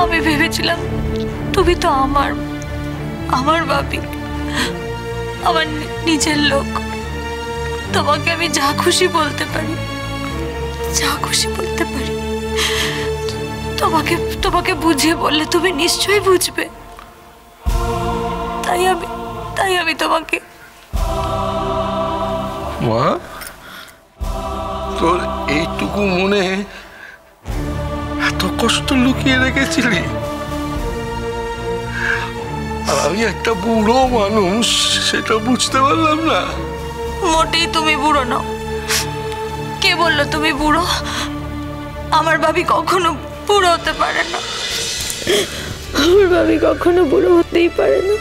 আমি ভেবেছিলাম তুমি তো আমার ভাবি, আমার নিজের লোক। তোমাকে আমি যা খুশি বলতে পারি, যা খুশি বলতে পারি। তোমাকে বুঝিয়ে বললে তুমি নিশ্চয়ই বুঝবে। তাই আমি তোমাকে। মা, তোর এইটুকু মনে এত কষ্ট লুকিয়ে রেখেছিলি? আর আমি একটা বুড়ো মানুষ, সেটা বুঝতে পারলাম না। মোটেই তুমি বুড়ো নও। কে বললো তুমি বুড়ো? আমার ভাবি কখনো বুড়ো হতে পারে না। আমার ভাবি কখনো বুড়ো হতেই পারে না।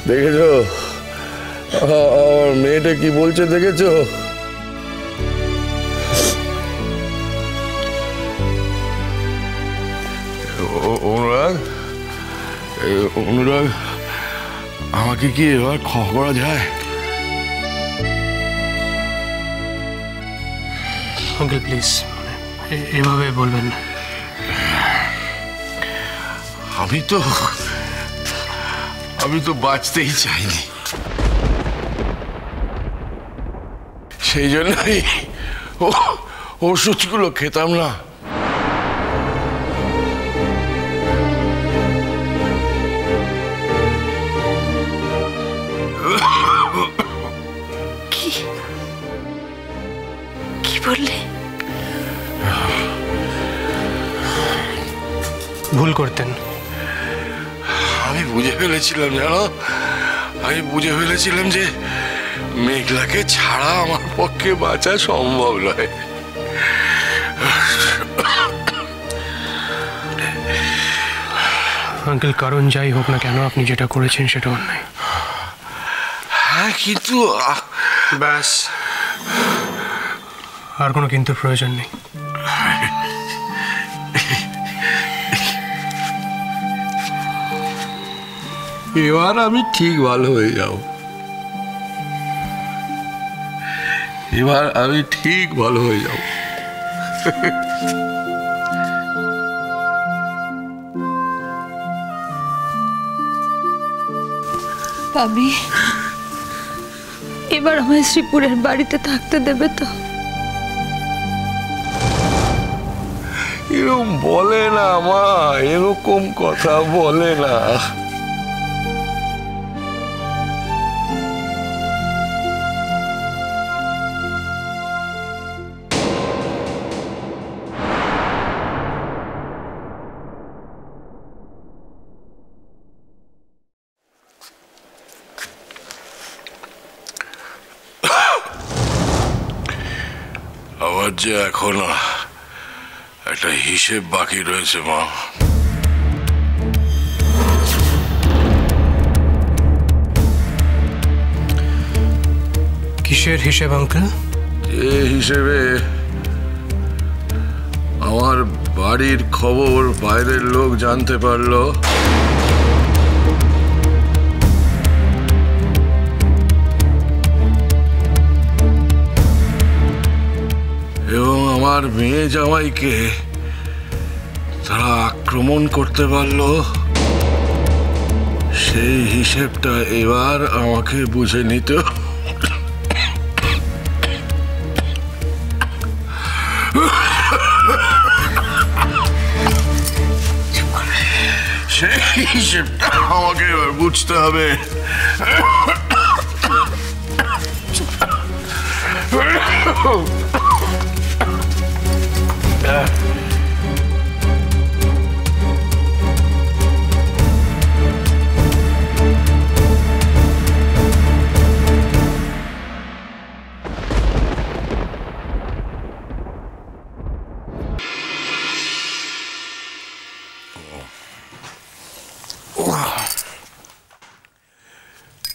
দেখেছো আমার মেয়েটা কি বলছে? দেখেছো? অনুরাগ, আমাকে কি এবার ক্ষমা করা যায়? আঙ্কেল প্লিজ, এভাবে বলবেন না। আমি তো বাঁচতেই চাইনি, সেই জন্যই ওষুধগুলো খেতাম না। কি বললে? ভুল করতেন। আমি বুঝে ফেলেছিলাম, জানো, আমি বুঝে ফেলেছিলাম যে মেঘলাকে ছাড়া আমার পক্ষে বাঁচা সম্ভব নয়। আঙ্কেল, কারণ যাই হোক না কেন, আপনি যেটা করেছেন সেটা অন্যায়। হ্যাঁ, কিন্তু ব্যাস, আর কোনো কিন্তু প্রয়োজন নেই। এবার আমি ঠিক ভালো হয়ে যাব। এবার আমি ঠিক ভালো হয়ে যাব। ভাবি, এবার আমায় শ্রীপুরের বাড়িতে থাকতে দেবে তো? এরকম বলে না মা, এরকম কথা বলে না। আমার যে এখনো একটা হিসেব বাকি রয়েছে মা। কিসের হিসেব আঙ্কেল? যে হিসেবে আমার বাড়ির খবর বাইরের লোক জানতে পারলো, এবং আমার মেয়ে জামাইকে তারা আক্রমণ করতে পারলো, সেই হিসেবটা এবার আমাকে বুঝে নিতে। সেই হিসেবটা আমাকে এবার বুঝতে হবে।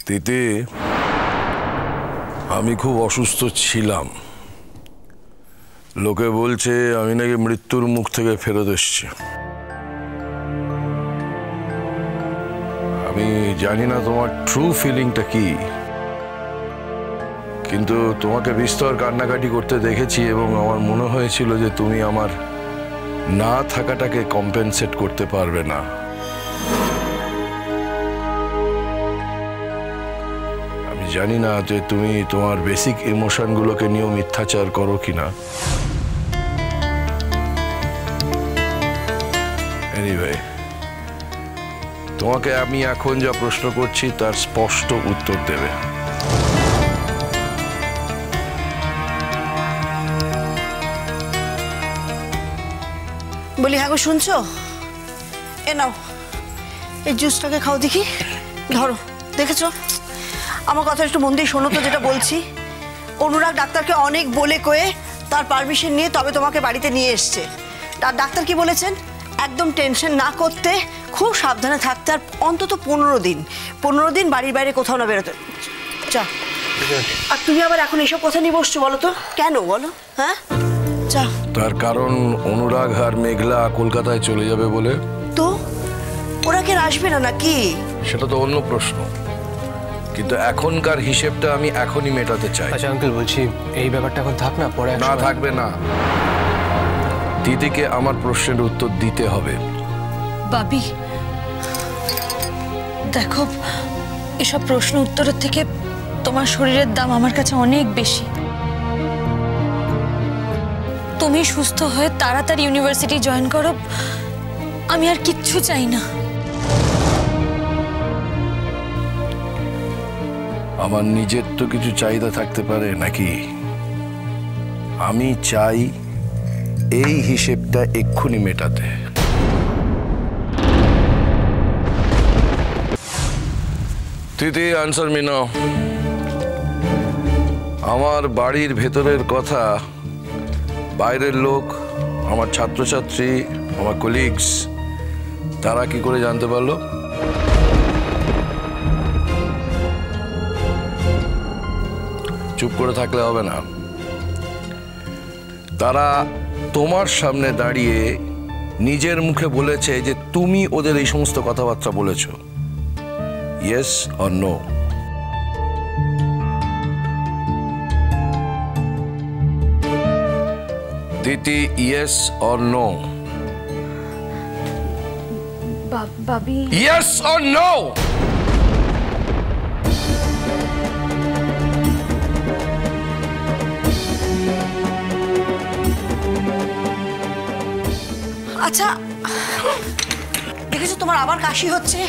তিতি, আমি খুব অসুস্থ ছিলাম। লোকে বলছে আমি নাকি মৃত্যুর মুখ থেকে ফেরত এসেছি। আমি জানি না তোমার ট্রু ফিলিংটা কি, কিন্তু তোমাকে বিস্তর কান্নাকাটি করতে দেখেছি এবং আমার মনে হয়েছিল যে তুমি আমার না থাকাটাকে কম্পেনসেট করতে পারবে না। আমি জানি না যে তুমি তোমার বেসিক ইমোশনগুলোকে নিয়েও মিথ্যাচার করো কিনা। এনিওয়ে, তোমাকে আমি এখন যা প্রশ্ন করছি তার স্পষ্ট উত্তর দেবে। বলি, হ্যাঁ গো, শুনছো? এ নাও, এই জুসটাকে খাও দেখি। ধরো, দেখেছো? আমার কথা একটু মন দিয়ে শোনো তো যেটা বলছি। অনুরাগ ডাক্তারকে অনেক বলে কয়ে তার পারমিশন নিয়ে তবে তোমাকে বাড়িতে নিয়ে এসছে। আর ডাক্তার কি বলেছেন? একদম টেনশন না করতে, খুব সাবধানে থাকতে, আর অন্তত 15 দিন বাড়ির বাইরে কোথাও না বেরোতে। চা। আর তুমি আবার এখন এসব কথা নিয়ে বসছো, বলো তো কেন? বলো। হ্যাঁ, চা। তার কারণ অনুরাগ আর মেঘলা কলকাতায় চলে যাবে বলে। তো ওরা কি আসবে না নাকি? সেটা তো অন্য প্রশ্ন, কিন্তু এখনকার হিসেবটা আমি এখনই মেটাতে চাই। আচ্ছা আঙ্কেল, বলছি এই ব্যাপারটা এখন থাক না, পরে না, থাকবে না। দিদিকে আমার প্রশ্নের উত্তর দিতে হবে। বাবি, দেখো, এসব প্রশ্ন উত্তরের থেকে তোমার শরীরের দাম আমার কাছে অনেক বেশি। তুমি সুস্থ হয়ে তাড়াতাড়ি ইউনিভার্সিটি জয়েন করো, আমি আর কিচ্ছু চাই না। আমার নিজের তো কিছু চাহিদা থাকতে পারে নাকি? আমি চাই এই হিসেবটা এক্ষুনি মেটাতে। তিথি, আনসার মি নাও। আমার বাড়ির ভেতরের কথা বাইরের লোক, আমার ছাত্রছাত্রী, আমার কলিগস, তারা কি করে জানতে পারলো? চুপ করে থাকলে হবে না। তারা তোমার সামনে দাঁড়িয়ে নিজের মুখে বলেছে যে তুমি ওদের এই সমস্ত কথাবার্তা বলেছো। Yes or no? Diti, yes or no? Babi, yes or no? আচ্ছা, দেখেছো তোমার আবার কাশি হচ্ছে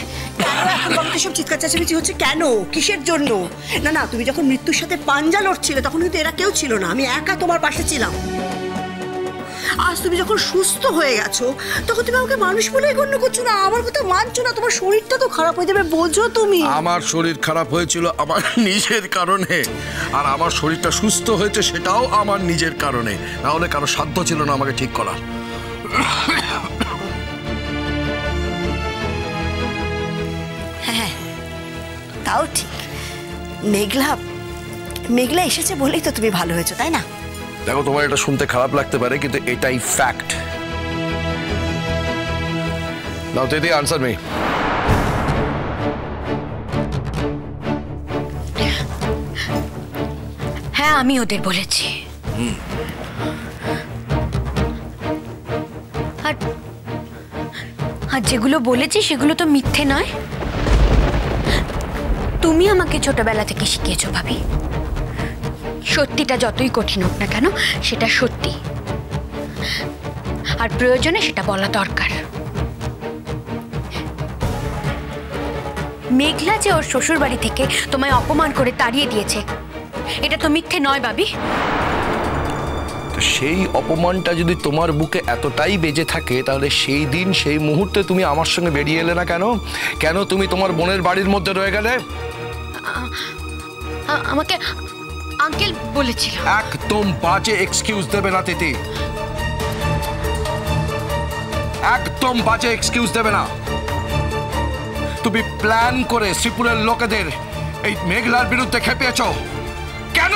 কেন? এখন বাড়িতে সব চিৎকার চেঁচামেচি হচ্ছে কেন? কিসের জন্য? না না, তুমি যখন মৃত্যুর সাথে পাঞ্জা লড়ছিলে তখন কিন্তু এরা কেউ ছিল না, আমি একা তোমার পাশে ছিলাম। আজ তুমি যখন সুস্থ হয়ে গেছো তখন তুমি আমাকে মানুষ বলেই গণ্য করছো না, আমার কথা মানছো না। তোমার শরীরটা তো খারাপ হয়ে যাবে, বোঝো তুমি? আমার শরীর খারাপ হয়েছিল আমার নিজের কারণে, আর আমার শরীরটা সুস্থ হয়েছে সেটাও আমার নিজের কারণে, না হলে কারো সাধ্য ছিল না আমাকে ঠিক করার। হ্যাঁ, তাও ঠিক। মেঘলা এসেছে বলেই তো তুমি ভালো হয়েছো, তাই না? দেখো, তোমার এটা শুনতে খারাপ লাগতে পারে কিন্তু এটাই ফ্যাক্ট। নাও দিদি, আনসার মি। হ্যাঁ, আমি ওদের বলেছি। আর যেগুলো বলেছি সেগুলো তো মিথ্যে নয়। তুমি আমাকে ছোটবেলা থেকে শিখিয়েছো ভাবি, সত্যিটা যতই কঠিন হোক না কেন সেটা সত্যি, আর প্রয়োজনে সেটা বলা দরকার। মেঘলা যে ওর শ্বশুর বাড়ি থেকে তোমায় অপমান করে তাড়িয়ে দিয়েছে, এটা তো মিথ্যে নয় ভাবি। সেই অপমানটা যদি তোমার বুকে এতটাই বেজে থাকে তাহলে সেই দিন সেই মুহূর্তে তুমি আমার সঙ্গে বেরিয়ে এলে না কেন? কেন তুমি তোমার বোনের বাড়ির মধ্যে রয়ে গেলে? আমাকে আঙ্কেল বলেছিল। একদম বাজে এক্সকিউজ দেবে না তিথি, একদম বাজে এক্সকিউজ দেবে না। তুমি প্ল্যান করে শ্রীপুরের লোকেদের এই মেঘলার বিরুদ্ধে খেপিয়েছ কেন?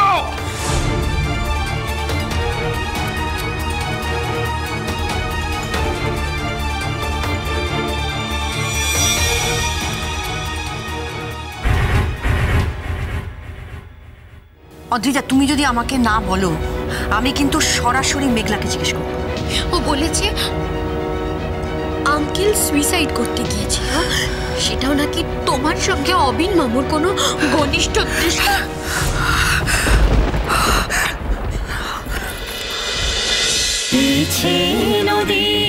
অদ্রিজা, তুমি যদি আমাকে না বলো আমি কিন্তু সরাসরি মেঘলাকে জিজ্ঞেস করবো। ও বলেছে আঙ্কেল সুইসাইড করতে গিয়েছিল, সেটাও নাকি তোমার সঙ্গে অবিন মামুর কোনো ঘনিষ্ঠ নদী